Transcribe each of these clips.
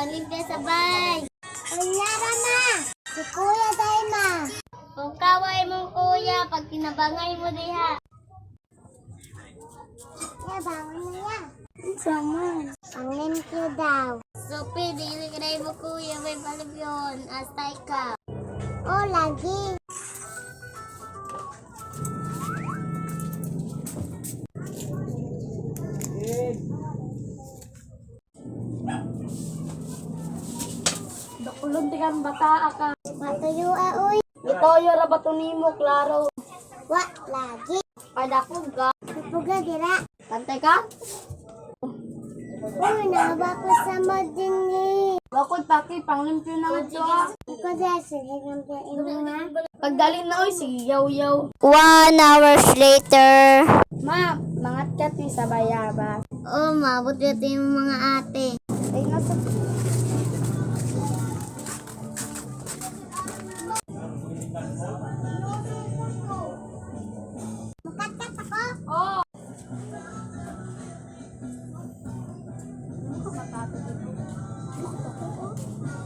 panglimpya sa bay. Kunyara ma, si kuya day ma. Kung kaway mong kuya, pag tinabangay mo diha. Ya, bangon na ya. Sama. Panglimpyo daw. Sophie, dili ka na mo kuya, may palimpyon. Astay ka. Oh, lagi. Dakulog di kang bata ka. Matuyo uy. Itoyo ra bato nimo, klaro. Wa, lagi. Padakog ka. Pupuga dira. Kantay ka? Uy, naba ko sa madini. Bakod paki, panglimpyo na ito ah. Ako dahil sige ng imo nga. Pagdalin na oy, sige yaw-yaw. 1 hours later. Ma, mangat ka ti sa bayaba. Oh, maabot dito yung mga ate. Ay, nasa... Makatat ako. Oh!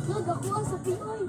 Nag ako sa Pinoy.